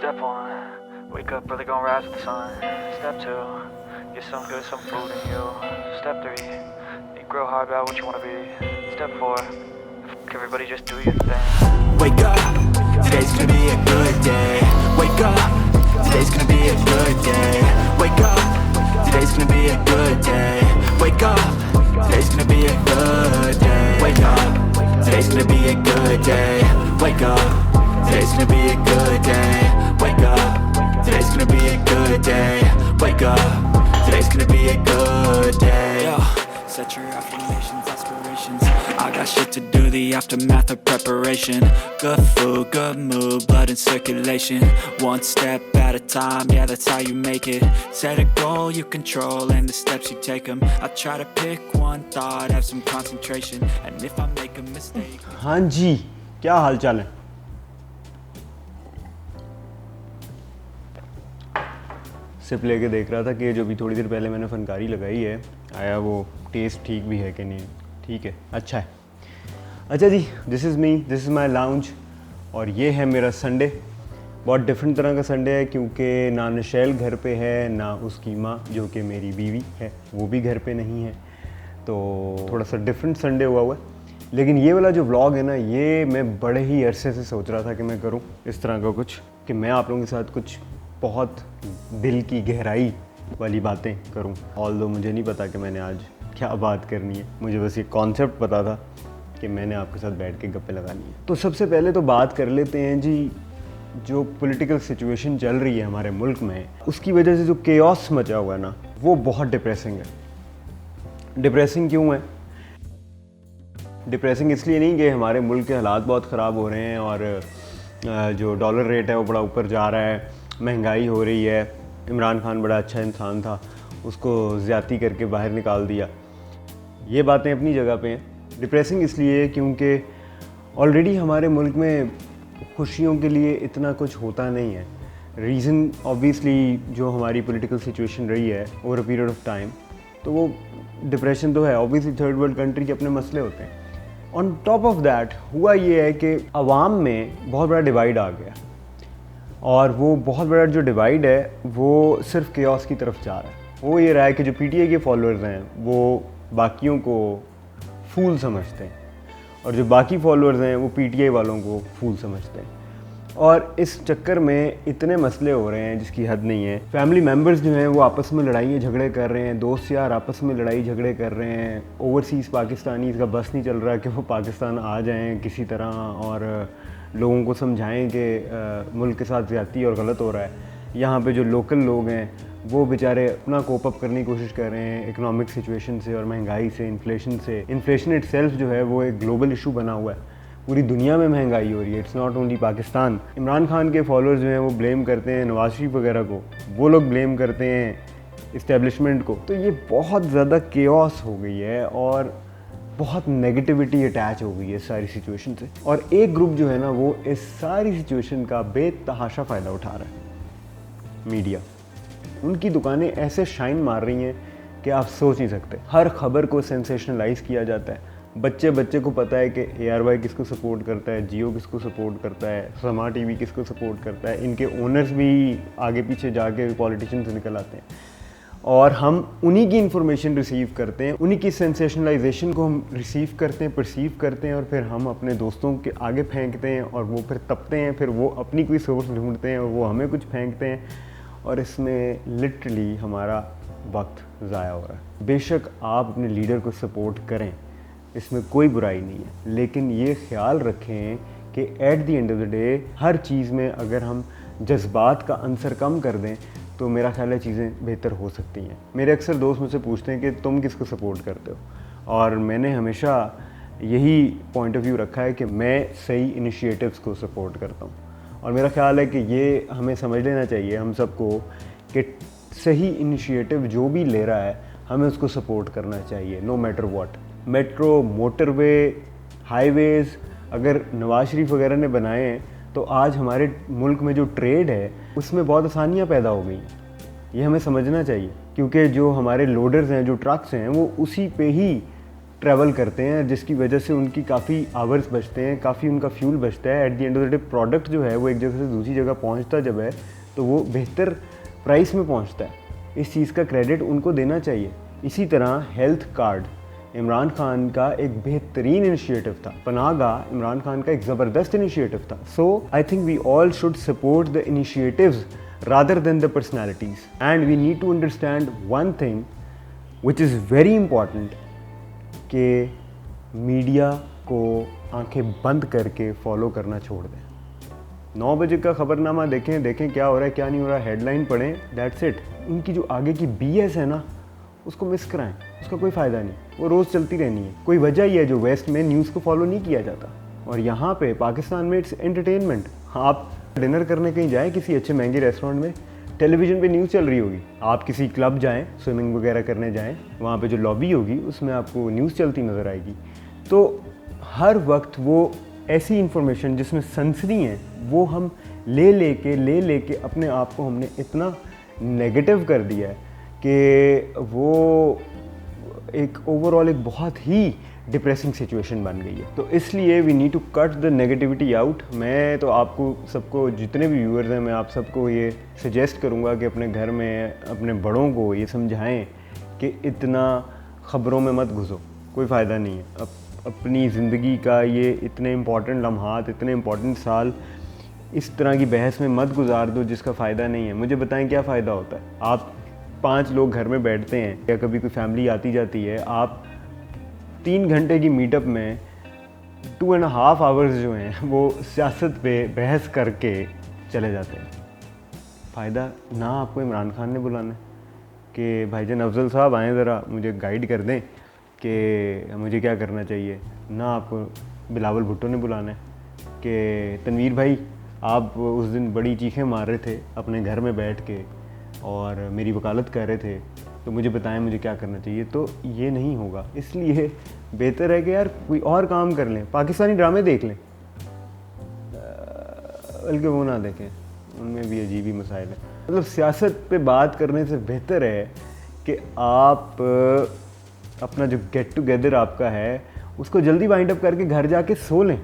Step one, wake up early, gonna rise with the sun. Step two, get some good, some food in you. Step three, think real hard about what you wanna be. Step four, everybody just do your thing. Wake up, today's gonna be a good day. Wake up, today's gonna be a good day. Wake up, today's gonna be a good day. Wake up, today's gonna be a good day. Wake up, today's gonna be a good day. Wake up, today's gonna be a good day. Wake up, today's gonna be a good day. Wake up, today's gonna be a good day. Yo, set your affirmations, aspirations. I got shit to do, the aftermath of preparation. Good food, good mood, blood in circulation. One step at a time, yeah, that's how you make it. Set a goal you control and the steps you take them. I try to pick one thought, have some concentration. And if I make a mistake... हाँ जी, क्या हाल चाल है? सिर्फ लेके देख रहा था कि जो भी थोड़ी देर पहले मैंने फनकारी लगाई है, आया वो टेस्ट ठीक भी है कि नहीं. ठीक है, अच्छा है. अच्छा जी, this is me, this is my lounge. और ये है मेरा संडे. बहुत डिफरेंट तरह का संडे है क्योंकि ना नशैल घर पे है, ना उसकी माँ जो कि मेरी बीवी है वो भी घर पे नहीं है. तो थोड़ा सा डिफरेंट संडे हुआ है. लेकिन ये वाला जो व्लॉग है ना, ये मैं बड़े ही अरसे से सोच रहा था कि मैं करूँ इस तरह का कुछ, कि मैं आप लोगों के साथ कुछ बहुत दिल की गहराई वाली बातें करूं. ऑल्दो मुझे नहीं पता कि मैंने आज क्या बात करनी है. मुझे बस ये कॉन्सेप्ट पता था कि मैंने आपके साथ बैठ के गप्पे लगानी है. तो सबसे पहले तो बात कर लेते हैं जी, जो पॉलिटिकल सिचुएशन चल रही है हमारे मुल्क में, उसकी वजह से जो केओस मचा हुआ है ना, वो बहुत डिप्रेसिंग है. डिप्रेसिंग क्यों है? डिप्रेसिंग इसलिए नहीं कि हमारे मुल्क के हालात बहुत ख़राब हो रहे हैं और जो डॉलर रेट है वो बड़ा ऊपर जा रहा है, महंगाई हो रही है, इमरान खान बड़ा अच्छा इंसान था, उसको ज़्यादती करके बाहर निकाल दिया. ये बातें अपनी जगह पे हैं. डिप्रेसिंग इसलिए क्योंकि ऑलरेडी हमारे मुल्क में खुशियों के लिए इतना कुछ होता नहीं है. रीज़न ऑब्वियसली जो हमारी पॉलिटिकल सिचुएशन रही है over a period of time, तो वो डिप्रेशन तो है. ऑब्वियसली थर्ड वर्ल्ड कंट्री के अपने मसले होते हैं. ऑन टॉप ऑफ दैट हुआ ये है कि अवाम में बहुत बड़ा डिवाइड आ गया, और वो बहुत बड़ा जो डिवाइड है वो सिर्फ केओस की तरफ जा रहा है. वो ये रहा है कि जो पीटीआई के फॉलोअर्स हैं वो बाकियों को फूल समझते हैं, और जो बाकी फॉलोअर्स हैं वो पीटीआई वालों को फूल समझते हैं. और इस चक्कर में इतने मसले हो रहे हैं जिसकी हद नहीं है. फैमिली मेम्बर्स जो हैं वो आपस में लड़ाई झगड़े कर रहे हैं, दोस्त यार आपस में लड़ाई झगड़े कर रहे हैं. ओवरसीज़ पाकिस्तानीज़ का बस नहीं चल रहा कि वो पाकिस्तान आ जाएं किसी तरह और लोगों को समझाएं कि मुल्क के साथ ज़्यादती और गलत हो रहा है. यहाँ पे जो लोकल लोग हैं वो बेचारे अपना कोप अप करने की कोशिश कर रहे हैं इकोनॉमिक सिचुएशन से और महंगाई से, इन्फ्लेशन से. इन्फ्लेशन इटसेल्फ जो है वो एक ग्लोबल इशू बना हुआ है. पूरी दुनिया में महंगाई हो रही है, it's not only Pakistan. Imran Khan के फॉलोअर्स जो हैं वो ब्लेम करते हैं नवाज शरीफ वगैरह को, वो लोग ब्लेम करते हैं इस्टेब्लिशमेंट को. तो ये बहुत ज़्यादा केओस हो गई है और बहुत नेगेटिविटी अटैच हो गई है सारी सिचुएशन से. और एक ग्रुप जो है ना वो इस सारी सिचुएशन का बेतहाशा फ़ायदा उठा रहा है. मीडिया, उनकी दुकानें ऐसे शाइन मार रही हैं कि आप सोच नहीं सकते. हर खबर को सेंसेशनलाइज किया जाता है. बच्चे को पता है कि ARY किसको सपोर्ट करता है, जियो किसको सपोर्ट करता है, समा TV किसको सपोर्ट करता है. इनके ओनर्स भी आगे पीछे जाके पॉलिटिशियन से निकल आते हैं, और हम उन्हीं की इन्फॉर्मेशन रिसीव करते हैं, उन्हीं की सेंसेशनलाइजेशन को हम रिसीव करते हैं, परसीव करते हैं, और फिर हम अपने दोस्तों के आगे फेंकते हैं और वो फिर तपते हैं. फिर वो अपनी कोई सोर्स ढूंढते हैं और वो हमें कुछ फेंकते हैं, और इसमें लिटरली हमारा वक्त ज़ाया हो रहा है. बेशक आप अपने लीडर को सपोर्ट करें, इसमें कोई बुराई नहीं है, लेकिन ये ख्याल रखें कि at the end of the day हर चीज़ में अगर हम जज्बात का अंसर कम कर दें तो मेरा ख्याल है चीज़ें बेहतर हो सकती हैं. मेरे अक्सर दोस्त मुझसे पूछते हैं कि तुम किसको सपोर्ट करते हो, और मैंने हमेशा यही पॉइंट ऑफ व्यू रखा है कि मैं सही इनिशिएटिव्स को सपोर्ट करता हूँ. और मेरा ख्याल है कि ये हमें समझ लेना चाहिए हम सबको कि सही इनिशिएटिव जो भी ले रहा है हमें उसको सपोर्ट करना चाहिए, no matter what. Metro, motorway, highways अगर नवाज शरीफ वगैरह ने बनाए हैं तो आज हमारे मुल्क में जो ट्रेड है उसमें बहुत आसानियाँ पैदा हो गई हैं. ये हमें समझना चाहिए, क्योंकि जो हमारे लोडर्स हैं, जो ट्रक्स हैं, वो उसी पे ही ट्रैवल करते हैं, जिसकी वजह से उनकी काफ़ी आवर्स बचते हैं, काफ़ी उनका फ्यूल बचता है। Eight the end of the day product जो है वो एक जगह से दूसरी जगह पहुंचता जब है तो वो बेहतर प्राइस में पहुंचता है। इस चीज़ का क्रेडिट उनको देना चाहिए। इसी तरह हेल्थ कार्ड इमरान खान का एक बेहतरीन इनिशिएटिव था। पनाहगाह इमरान खान का एक ज़बरदस्त इनिशिएटिव था। So I think we all should support the initiatives rather than the personalities, and we need to understand one thing which is very important कि मीडिया को आंखें बंद करके फॉलो करना छोड़ दें। 9 बजे का खबरनामा देखें क्या हो रहा है क्या नहीं हो रहा है, हेडलाइन पढ़ें, दैट्स इट। उनकी जो आगे की BS है ना उसको मिस कराएं, उसका कोई फ़ायदा नहीं, वो रोज़ चलती रहनी है। कोई वजह ही है जो वेस्ट में न्यूज़ को फॉलो नहीं किया जाता, और यहाँ पे पाकिस्तान में इट्स एंटरटेनमेंट। आप डिनर करने कहीं जाएं किसी अच्छे महंगे रेस्टोरेंट में, टेलीविज़न पे न्यूज़ चल रही होगी। आप किसी क्लब जाएं, स्विमिंग वगैरह करने जाएं, वहाँ पे जो लॉबी होगी उसमें आपको न्यूज़ चलती नज़र आएगी। तो हर वक्त वो ऐसी इन्फॉर्मेशन जिसमें सनसनी है वो हम ले लेके अपने आप को हमने इतना नेगेटिव कर दिया है कि वो एक ओवरऑल एक बहुत ही डिप्रेसिंग सिचुएशन बन गई है। तो इसलिए we need to cut the negativity out. मैं तो आपको सबको, जितने भी व्यूअर्स हैं, मैं आप सबको ये सजेस्ट करूँगा कि अपने घर में अपने बड़ों को ये समझाएं कि इतना ख़बरों में मत घुसो, कोई फ़ायदा नहीं है। अपनी ज़िंदगी का ये इतने इम्पॉर्टेंट लम्हात, इतने इम्पॉर्टेंट साल इस तरह की बहस में मत गुजार दो जिसका फ़ायदा नहीं है। मुझे बताएं क्या फ़ायदा होता है? आप 5 लोग घर में बैठते हैं या कभी कोई फैमिली आती जाती है, आप 3 घंटे की मीटअप में 2.5 आवर्स जो हैं वो सियासत पे बहस करके चले जाते हैं। फ़ायदा ना आपको इमरान खान ने बुलाना कि भाईजान अफजल साहब आएँ ज़रा मुझे गाइड कर दें कि मुझे क्या करना चाहिए, ना आपको बिलावल भुट्टो ने बुलाना है कि तनवीर भाई आप उस दिन बड़ी चीखें मार रहे थे अपने घर में बैठ के और मेरी वकालत कर रहे थे, तो मुझे बताएं मुझे क्या करना चाहिए। तो ये नहीं होगा, इसलिए बेहतर है कि यार कोई और काम कर लें, पाकिस्तानी ड्रामे देख लें, बल्कि वो ना देखें, उनमें भी अजीब ही मसाइल है। मतलब सियासत पे बात करने से बेहतर है कि आप अपना जो गेट टुगेदर आपका है उसको जल्दी वाइंड अप करके घर जाके सो लें।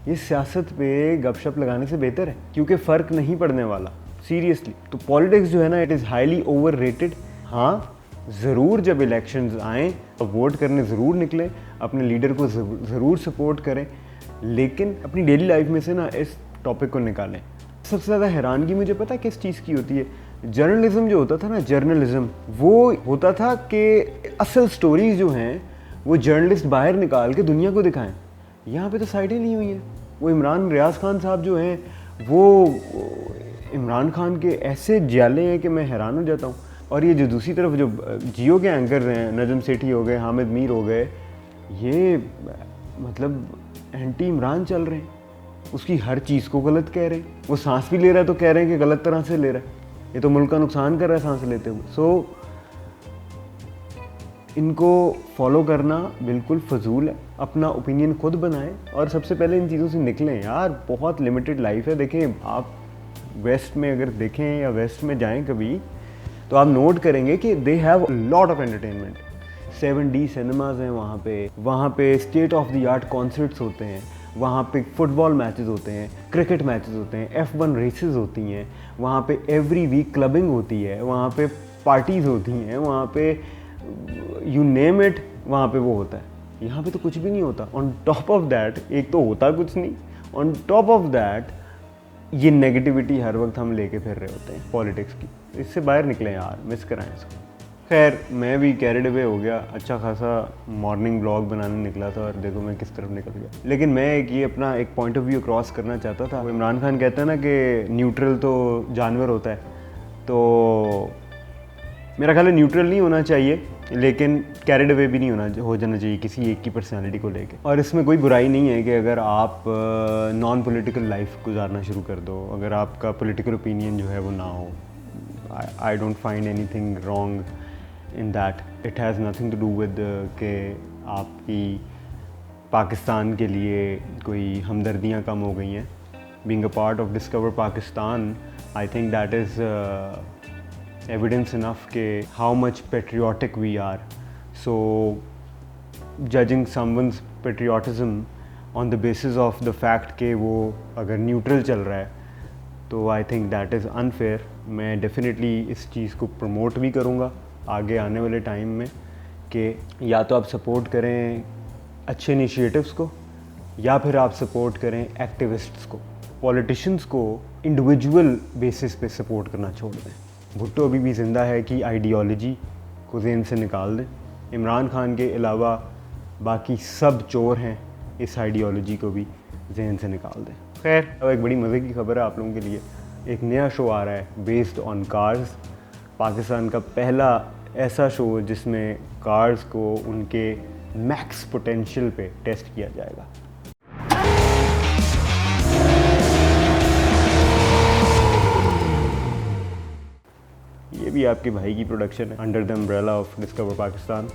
ये सियासत पे गपशप लगाने से बेहतर है, क्योंकि फ़र्क नहीं पड़ने वाला सीरियसली। तो पॉलिटिक्स जो है ना, इट इज़ हाईली ओवररेटेड। हाँ ज़रूर जब इलेक्शंस आएँ तो वोट करने ज़रूर निकलें, अपने लीडर को ज़रूर सपोर्ट करें, लेकिन अपनी डेली लाइफ में से ना इस टॉपिक को निकालें। सबसे ज़्यादा हैरानगी मुझे पता किस चीज़ की होती है? जर्नलिज़म जो होता था ना, जर्नलिज़म वो होता था कि असल स्टोरीज़ जो हैं वो जर्नलिस्ट बाहर निकाल के दुनिया को दिखाएं। यहाँ पे तो साइडें ली हुई हैं। वो इमरान रियाज खान साहब जो हैं वो इमरान खान के ऐसे जाले हैं कि मैं हैरान हो जाता हूँ। और ये जो दूसरी तरफ जो जियो के एंकर्स हैं, नजम सेठी हो गए, हामिद मीर हो गए, ये मतलब एंटी इमरान चल रहे हैं, उसकी हर चीज़ को गलत कह रहे हैं। वो सांस भी ले रहा है तो कह रहे हैं कि गलत तरह से ले रहा है, ये तो मुल्क का नुकसान कर रहा है सांस लेते हुए। सो इनको फॉलो करना बिल्कुल फजूल है। अपना ओपिनियन खुद बनाएं और सबसे पहले इन चीज़ों से निकलें। यार बहुत लिमिटेड लाइफ है। देखें, आप वेस्ट में अगर देखें या वेस्ट में जाएं कभी, तो आप नोट करेंगे कि they have lot of entertainment. 7D cinemas हैं वहाँ पे state of the art concerts होते हैं, वहाँ पे फुटबॉल मैचेस होते हैं, क्रिकेट मैचेस होते हैं, F1 रेसेस होती हैं, वहाँ पे एवरी वीक क्लबिंग होती है, वहाँ पे पार्टीज़ होती हैं, वहाँ पे यू नेम इट, वहाँ पे वो होता है। यहाँ पे तो कुछ भी नहीं होता। ऑन टॉप ऑफ दैट, एक तो होता कुछ नहीं, ऑन टॉप ऑफ दैट ये नेगेटिविटी हर वक्त हम लेके फिर रहे होते हैं पॉलिटिक्स की। इससे बाहर निकलें यार, मिस कराएं इसको। खैर, मैं भी कैरिड अवे हो गया, अच्छा खासा मॉर्निंग ब्लॉग बनाने निकला था और देखो मैं किस तरफ निकल गया। लेकिन मैं ये अपना एक पॉइंट ऑफ व्यू क्रॉस करना चाहता था। इमरान खान कहता है ना कि न्यूट्रल तो जानवर होता है, तो मेरा ख्याल है न्यूट्रल नहीं होना चाहिए, लेकिन कैरिड अवे भी नहीं हो जाना चाहिए किसी एक की पर्सनालिटी को लेके। और इसमें कोई बुराई नहीं है कि अगर आप नॉन पॉलिटिकल लाइफ गुजारना शुरू कर दो, अगर आपका पॉलिटिकल ओपिनियन जो है वो ना हो। I don't find anything wrong in that. It has nothing to do with के आपकी पाकिस्तान के लिए कोई हमदर्दियाँ कम हो गई हैं। Being a part of discover Pakistan, I think that is evidence enough के how much patriotic we are. So judging someone's patriotism on the basis of the fact कि वो अगर न्यूट्रल चल रहा है तो I think that is unfair. मैं definitely इस चीज़ को प्रमोट भी करूँगा आगे आने वाले टाइम में कि या तो आप सपोर्ट करें अच्छे इनिशिएटिव्स को या फिर आप सपोर्ट करें एक्टिविस्ट्स को। पॉलिटिशियंस को इंडिविजुअल बेसिस पे सपोर्ट करना छोड़ दें। भुट्टो अभी भी ज़िंदा है कि आइडियोलॉजी को ज़हन से निकाल दें। इमरान खान के अलावा बाकी सब चोर हैं, इस आइडियोलॉजी को भी जहन से निकाल दें। खैर, अब एक बड़ी मज़े की खबर है आप लोगों के लिए। एक नया शो आ रहा है बेस्ड ऑन कार्स। पाकिस्तान का पहला ऐसा शो जिसमें कार्स को उनके मैक्स पोटेंशियल पे टेस्ट किया जाएगा। ये भी आपके भाई की प्रोडक्शन है under the umbrella of discover Pakistan.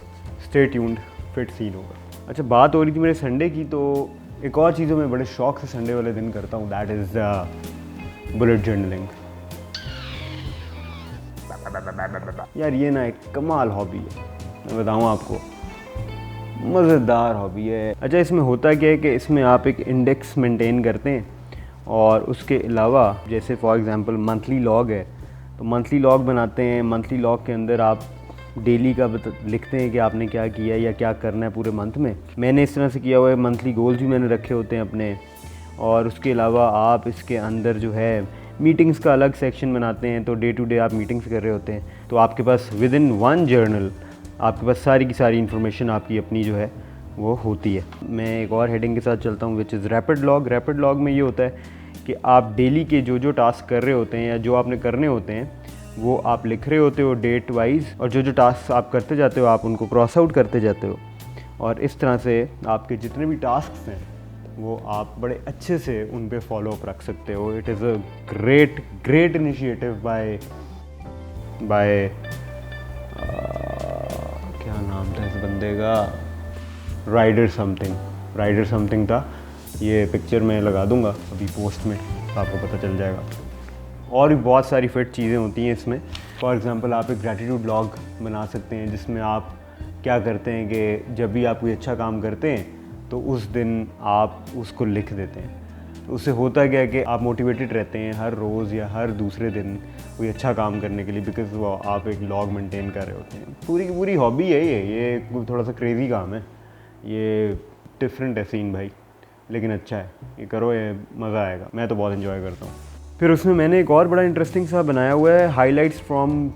Stay tuned, fit scene होगा। अच्छा, बात हो रही थी मेरे संडे की, तो एक और चीज़ मैं बड़े शौक से संडे वाले दिन करता हूँ, दैट इज़ बुलेट जर्नलिंग। यार ये ना एक कमाल हॉबी है, मैं बताऊँ आपको, मज़ेदार हॉबी है। अच्छा, इसमें होता क्या है कि इसमें आप एक इंडेक्स मेंटेन करते हैं और उसके अलावा जैसे फॉर एग्जांपल मंथली लॉग है तो मंथली लॉग बनाते हैं। मंथली लॉग के अंदर आप डेली का लिखते हैं कि आपने क्या किया या क्या करना है पूरे मंथ में। मैंने इस तरह से किया हुआ है, मंथली गोल्स भी मैंने रखे होते हैं अपने। और उसके अलावा आप इसके अंदर जो है मीटिंग्स का अलग सेक्शन बनाते हैं, तो डे टू डे आप मीटिंग्स कर रहे होते हैं, तो आपके पास विद इन वन जर्नल आपके पास सारी की सारी इन्फॉर्मेशन आपकी अपनी जो है वो होती है। मैं एक और हेडिंग के साथ चलता हूँ which is rapid log. Rapid log में ये होता है कि आप डेली के जो जो टास्क कर रहे होते हैं या जो आपने करने होते हैं वो आप लिख रहे होते हो डेट वाइज, और जो जो टास्क आप करते जाते हो आप उनको क्रॉस आउट करते जाते हो, और इस तरह से आपके जितने भी टास्क हैं वो आप बड़े अच्छे से उन पे फॉलो अप रख सकते हो। It is a great initiative by क्या नाम था इस बंदे का, राइडर समथिंग था। ये पिक्चर मैं लगा दूंगा अभी पोस्ट में, तो आपको पता चल जाएगा। और भी बहुत सारी फिट चीज़ें होती हैं इसमें। फॉर एग्ज़ाम्पल आप एक ग्रैटिट्यूड लॉग बना सकते हैं जिसमें आप क्या करते हैं कि जब भी आप कोई अच्छा काम करते हैं तो उस दिन आप उसको लिख देते हैं। तो उससे होता क्या है कि आप मोटिवेटेड रहते हैं हर रोज़ या हर दूसरे दिन कोई अच्छा काम करने के लिए, बिकॉज वो आप एक लॉग मेंटेन कर रहे होते हैं। पूरी की पूरी हॉबी है ये थोड़ा सा क्रेज़ी काम है, ये डिफरेंट है सीन भाई, लेकिन अच्छा है, ये करो, ये मज़ा आएगा। मैं तो बहुत इन्जॉय करता हूँ। फिर उसमें मैंने एक और बड़ा इंटरेस्टिंग सा बनाया हुआ है, highlights from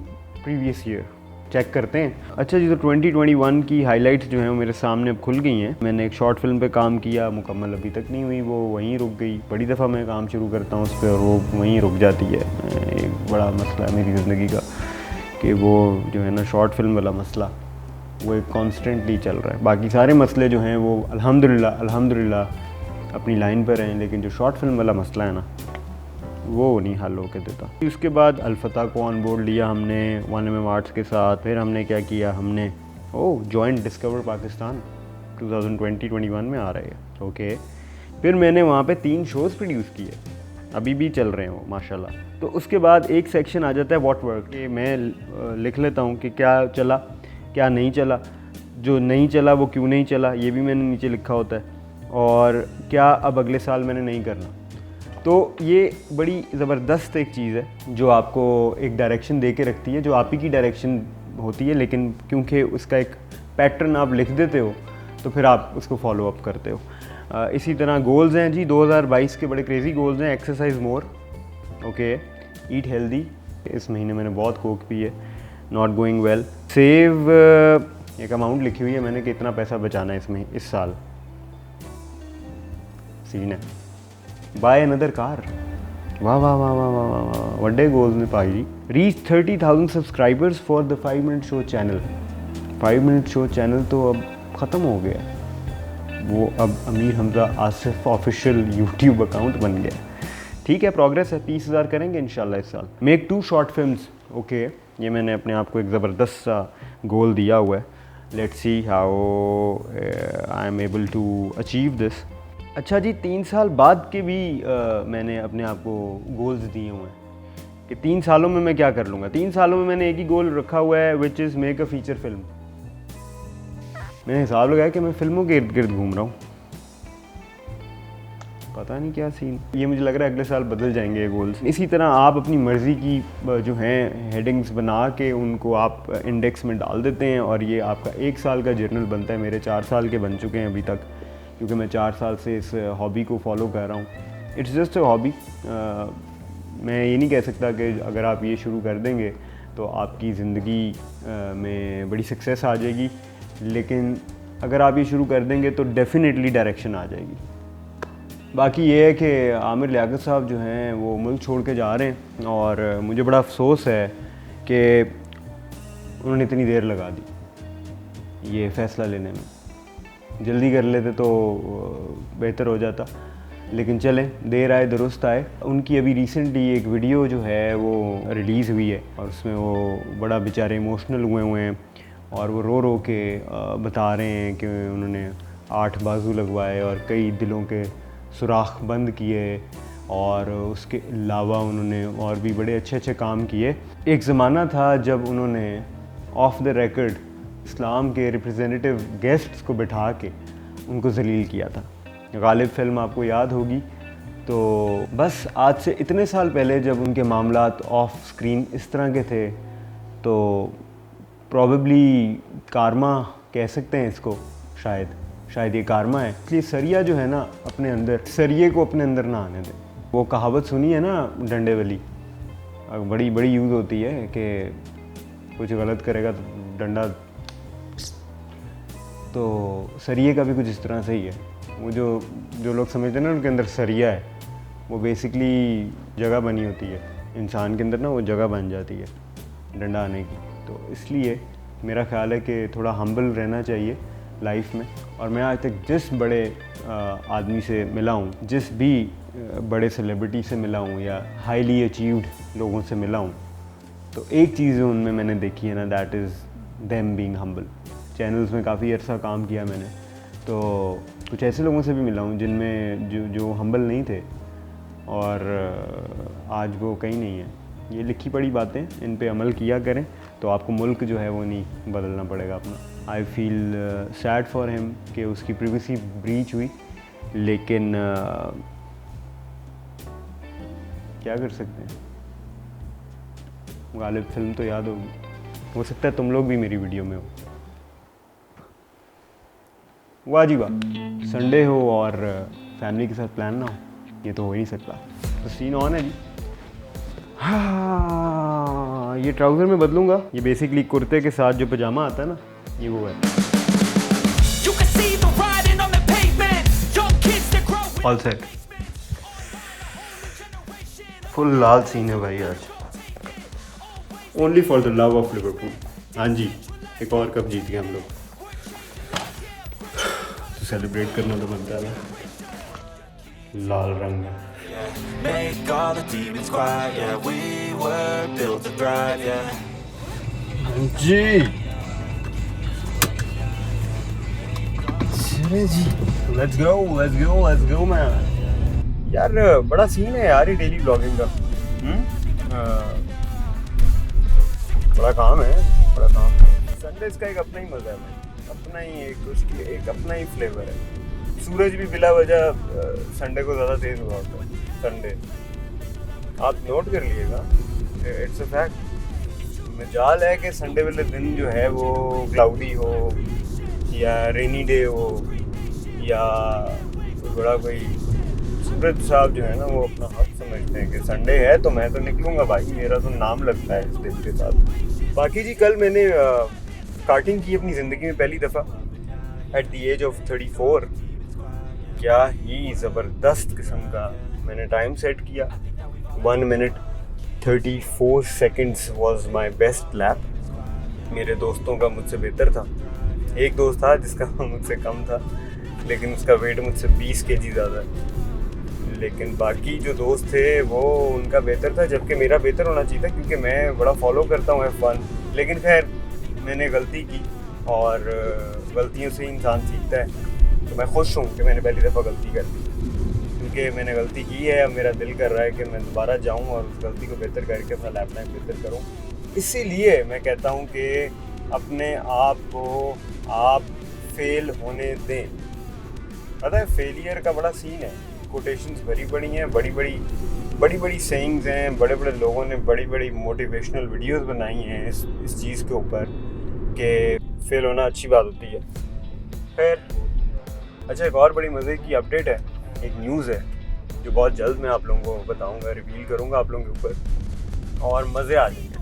previous year. Check करते हैं। अच्छा जी, तो 2021 की हाइलाइट्स जो हैं वो मेरे सामने अब खुल गई हैं। मैंने एक शॉर्ट फिल्म पे काम किया, मुकम्मल अभी तक नहीं हुई, वो वहीं रुक गई। बड़ी दफ़ा मैं काम शुरू करता हूँ उस पर और वो वहीं रुक जाती है। एक बड़ा मसला है मेरी ज़िंदगी का कि वो जो है ना शॉर्ट फिल्म वाला मसला वो एक कॉन्स्टेंटली चल रहा है। बाकी सारे मसले जो हैं वो अल्हम्दुलिल्लाह अपनी लाइन पर हैं, लेकिन जो शॉर्ट फिल्म वाला मसला है ना वो नहीं हल होके देता। उसके बाद अल्फता को ऑन बोर्ड लिया हमने 1mm आर्ट्स के साथ। फिर हमने क्या किया, हमने जॉइंट डिस्कवर पाकिस्तान 2020-21 में आ रहे हैं। ओके, फिर मैंने वहाँ पे 3 शोज़ प्रोड्यूस किए, अभी भी चल रहे हैं वो माशाल्लाह। तो उसके बाद एक सेक्शन आ जाता है व्हाट वर्क, कि मैं लिख लेता हूँ कि क्या चला क्या नहीं चला, जो नहीं चला वो क्यों नहीं चला, ये भी मैंने नीचे लिखा होता है, और क्या अब अगले साल मैंने नहीं करना। तो ये बड़ी ज़बरदस्त एक चीज़ है जो आपको एक डायरेक्शन दे के रखती है, जो आप ही की डायरेक्शन होती है, लेकिन क्योंकि उसका एक पैटर्न आप लिख देते हो तो फिर आप उसको फॉलो अप करते हो। इसी तरह गोल्स हैं जी 2022 के बड़े क्रेज़ी गोल्स हैं। एक्सरसाइज मोर, ओके, ईट हेल्दी, इस महीने मैंने बहुत कोक पी है, नॉट गोइंग वेल, सेव, एक अमाउंट लिखी हुई है मैंने कि इतना पैसा बचाना है इसमें इस साल, सीन है। बाय अनदर कार, वाह वाह वाह वाह वाह वाह, वड्डे गोल्स ने पाई जी। Reach 30,000 subscribers for the 5 minute show channel. 5 minute show channel तो अब ख़त्म हो गया, वो अब Amir Hamza Asif official YouTube account बन गया। ठीक है, प्रोग्रेस है, 30,000 करेंगे इंशाल्लाह इस साल। मेक 2 शॉर्ट फिल्म्स, ओके, ये मैंने अपने आप को एक ज़बरदस्त सा गोल दिया हुआ है। Let's see how I am able to achieve this. अच्छा जी, 3 साल बाद के भी मैंने अपने आप को गोल्स दिए हुए हैं कि 3 सालों में मैं क्या कर लूँगा। 3 सालों में मैंने एक ही गोल रखा हुआ है, which is make a feature film. मैंने हिसाब लगाया कि मैं फ़िल्मों के इर्द गिर्द घूम रहा हूँ। पता नहीं क्या सीन, ये मुझे लग रहा है अगले साल बदल जाएंगे ये गोल्स। इसी तरह आप अपनी मर्ज़ी की जो हैं हेडिंग्स बना के उनको आप इंडेक्स में डाल देते हैं और ये आपका 1 साल का जर्नल बनता है। मेरे 4 साल के बन चुके हैं अभी तक, क्योंकि मैं 4 साल से इस हॉबी को फॉलो कर रहा हूँ। It's just a hobby. मैं ये नहीं कह सकता कि अगर आप ये शुरू कर देंगे तो आपकी ज़िंदगी में बड़ी सक्सेस आ जाएगी, लेकिन अगर आप ये शुरू कर देंगे तो डेफिनेटली डायरेक्शन आ जाएगी। बाकी ये है कि आमिर लियाकत साहब जो हैं वो मुल्क छोड़ के जा रहे हैं और मुझे बड़ा अफसोस है कि उन्होंने इतनी देर लगा दी ये फ़ैसला लेने में। जल्दी कर लेते तो बेहतर हो जाता, लेकिन चलें, देर आए दुरुस्त आए। उनकी अभी रिसेंटली एक वीडियो जो है वो रिलीज़ हुई है और उसमें वो बड़ा बेचारे इमोशनल हुए हैं और वो रो रो के बता रहे हैं कि उन्होंने 8 बाजू लगवाए और कई दिलों के सुराख बंद किए और उसके अलावा उन्होंने और भी बड़े अच्छे अच्छे काम किए। एक ज़माना था जब उन्होंने ऑफ द रिकॉर्ड इस्लाम के रिप्रेजेंटेटिव गेस्ट्स को बिठा के उनको जलील किया था। गालिब फिल्म आपको याद होगी। तो बस आज से इतने साल पहले जब उनके मामलात ऑफ स्क्रीन इस तरह के थे तो प्रॉबेबली कारमा कह सकते हैं इसको, शायद ये कारमा है। इसलिए सरिया जो है ना अपने अंदर, सरिये को अपने अंदर ना आने दें। वो कहावत सुनी है ना डंडे वाली, बड़ी यूज़ होती है कि कुछ गलत करेगा तो डंडा, तो सरिये का भी कुछ इस तरह से ही है। वो जो लोग समझते हैं ना उनके अंदर सरिया है, वो बेसिकली जगह बनी होती है इंसान के अंदर ना, वो जगह बन जाती है डंडा आने की। तो इसलिए मेरा ख्याल है कि थोड़ा हम्बल रहना चाहिए लाइफ में। और मैं आज तक जिस बड़े आदमी से मिला हूँ, जिस भी बड़े सेलिब्रिटी से मिला हूँ या हाईली अचीव्ड लोगों से मिला हूँ, तो एक चीज़ उनमें मैंने देखी है ना, that is them being humble. Channels में काफ़ी अर्सा काम किया मैंने, तो कुछ ऐसे लोगों से भी मिला हूँ जिनमें जो हम्बल नहीं थे और आज वो कहीं नहीं है। ये लिखी पड़ी बातें, इन पे अमल किया करें तो आपको मुल्क जो है वो नहीं बदलना पड़ेगा अपना। I feel sad for him कि उसकी प्रिवेसी ब्रीच हुई, लेकिन क्या कर सकते हैं। गालिब फिल्म तो याद होगी, हो सकता है तुम लोग भी मेरी वीडियो में हो। वाह जी वाह, संडे हो और फैमिली के साथ प्लान ना हो, ये तो हो ही नहीं सकता। तो सीन ऑन है जी। हाँ, ये ट्राउज़र में बदलूंगा। ये बेसिकली कुर्ते के साथ जो पजामा आता है ना, ये वो है। ऑल सेट, फुल लाल सीन है भाई आज। Only for the love of Liverpool. हाँ जी, एक और कप जीत गए हम लोग, तो सेलिब्रेट करना तो बनता है ना। लाल रंग में Make all the demons quiet, yeah, we were built to thrive, yeah. जी चले जी, let's go man। यार बड़ा सीन है यार ये डेली ब्लॉगिंग का। बड़ा काम है। संडेज का एक अपना ही मज़ा है भाई, अपना ही एक अपना ही फ्लेवर है। सूरज भी बिला वजह संडे को ज़्यादा तेज़ हुआ होता है। संडे आप नोट कर लीजिएगा, इट्स अ फैक्ट। मजाल है कि संडे वाले दिन जो है वो क्लाउडी हो या रेनी डे हो या बड़ा कोई, सूरज साहब जो है ना वो अपना हक समझते हैं कि संडे है तो मैं तो निकलूँगा भाई, मेरा तो नाम लगता है इस दिन के साथ। बाकी जी कल मैंने कार्टिंग की अपनी ज़िंदगी में पहली दफ़ा एट द एज ऑफ 34। क्या ही ज़बरदस्त किस्म का मैंने टाइम सेट किया। 1 minute 34 seconds was my best lap। मेरे दोस्तों का मुझसे बेहतर था। एक दोस्त था जिसका मुझसे कम था, लेकिन उसका वेट मुझसे 20 kg ज़्यादा है। लेकिन बाकी जो दोस्त थे वो उनका बेहतर था, जबकि मेरा बेहतर होना चाहिए था क्योंकि मैं बड़ा फॉलो करता हूँ F1। लेकिन खैर मैंने गलती की और गलतियों से इंसान सीखता है। तो मैं खुश हूँ कि मैंने पहली दफ़ा गलती कर दी, क्योंकि मैंने गलती की है। अब मेरा दिल कर रहा है कि मैं दोबारा जाऊँ और उस गलती को बेहतर करके अपना लैप टाइम बेहतर करूँ। इसीलिए मैं कहता हूँ कि अपने आप को आप फेल होने दें। पता है फेलियर का बड़ा सीन है, कोटेशंस भरी पड़ी हैं, बड़ी बड़ी सेइंग्स हैं, बड़े बड़े लोगों ने बड़ी बड़ी मोटिवेशनल वीडियोस बनाई हैं इस चीज़ के ऊपर कि फेल होना अच्छी बात होती है। फिर अच्छा, एक और बड़ी मज़े की अपडेट है, एक न्यूज़ है जो बहुत जल्द मैं आप लोगों को बताऊंगा, रिवील करूंगा आप लोगों के ऊपर, और मज़े आ जाएंगे,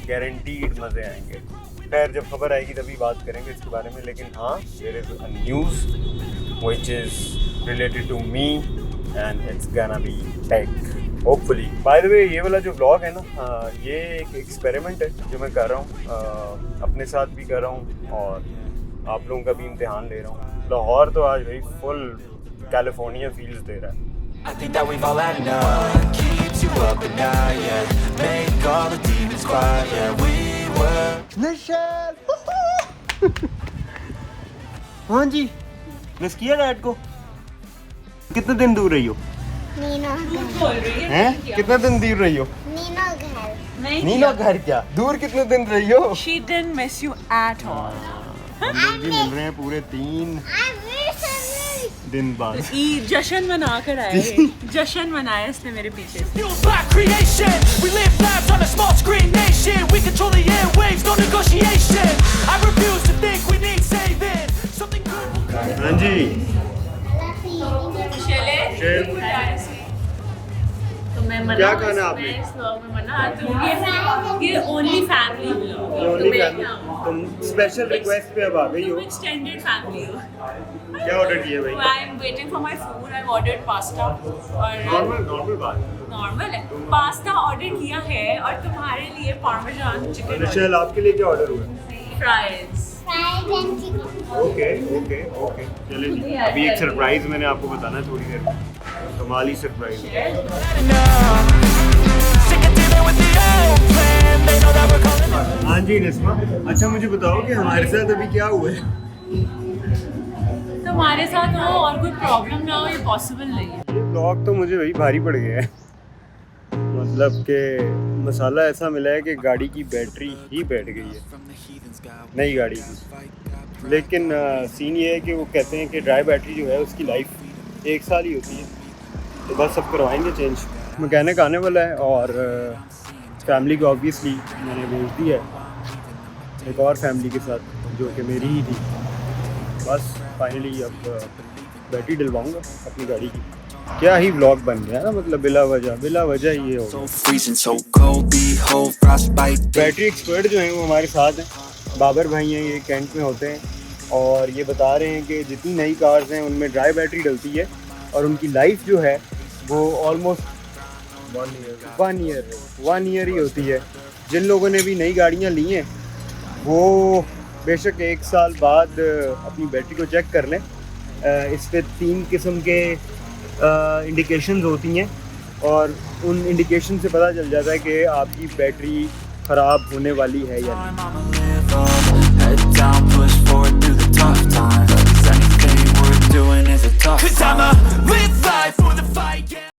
गारंटीड मज़े आएंगे। खैर जब खबर आएगी तभी बात करेंगे इसके बारे में, लेकिन हाँ, there is a news which is related to me and it's gonna be take hopefully. By the way ये वाला जो व्लॉग है ना, ये एक एक्सपेरिमेंट है जो मैं कर रहा हूँ, अपने साथ भी कर रहा हूँ और आप लोगों का भी इम्तिहान ले रहा हूँ। लाहौर तो आज भाई फुल कैलिफोर्निया फील्स दे रहा है। I think that we've all had enough. Keeps you up at night, yeah. Make all the demons quiet, yeah. We were Nishal हाँ जी, मिस किया डैड को? कितने दिन दूर रही हो? हैं? कितने दिन दूर रही हो? नीनो घर क्या? दूर कितने दिन रही हो? She didn't miss you at all. हम लोग भी मिल रहे हैं पूरे 3 दिन बाद। ईद जश्न मना कर आए, जश्न मनाया इसने मेरे पीछे। Fueled by creation, we live lives on a small screen nation. We control the airwaves, no negotiation. I refuse to think we need saving. Something good will come. हाँ जी, तो मैं मना, क्या खाना है आपने? मैं इस व्लॉग में मना, तो ये ओनली फैमिली व्लॉग। तुम स्पेशल रिक्वेस्ट पे अब आ गई हो। एक्सटेंडेड फैमिली हो। क्या ऑर्डर किया भाई? I am waiting for my food. I ordered pasta और नॉर्मल बात। नॉर्मल है, पास्ता ऑर्डर किया है और तुम्हारे लिए पार्मेजान चिकन निशाल आपके लिए क्या ऑर्डर हुआ? फ्राइज। ओके चलिए जी, अभी एक सरप्राइज मैंने आपको बताना है थोड़ी देर में, कमाली सरप्राइज है। Sick of dealing with the old plan. They know that we're calling it. हाँ जी निस्मा, अच्छा मुझे बताओ कि हमारे साथ अभी क्या हुआ है? तुम्हारे साथ हो और कोई प्रॉब्लम ना हो, ये पॉसिबल नहीं है। ये ब्लॉग तो मुझे वही भारी पड़ गया है, मतलब कि मसाला ऐसा मिला है कि गाड़ी की बैटरी ही बैठ गई है, नई गाड़ी की। लेकिन सीन ये है कि वो कहते हैं कि ड्राई बैटरी जो है उसकी लाइफ 1 साल ही होती है, तो बस अब करवाएंगे चेंज। मैकेनिक आने वाला है और फैमिली को ऑब्वियसली मैंने भेज दिया है एक और फैमिली के साथ जो कि मेरी ही थी। बस फाइनली अब बैटरी डलवाऊंगा अपनी गाड़ी की। क्या ही व्लॉग बन गया ना, मतलब बिला वजह ही ये हो गया। freezing so cold, behold frostbite. Battery expert जो हैं वो हमारे साथ हैं, बाबर भाई हैं, ये कैंट में होते हैं और ये बता रहे हैं कि जितनी नई कार्स हैं उनमें ड्राई बैटरी डलती है और उनकी लाइफ जो है वो ऑलमोस्ट 1 ईयर ही होती है। जिन लोगों ने भी नई गाड़ियाँ ली हैं वो बेशक 1 साल बाद अपनी बैटरी को चेक कर लें। इस पे 3 किस्म के इंडिकेशंस होती हैं और उन इंडिकेशन से पता चल जाता है कि आपकी बैटरी ख़राब होने वाली है या नहीं। I'ma live on.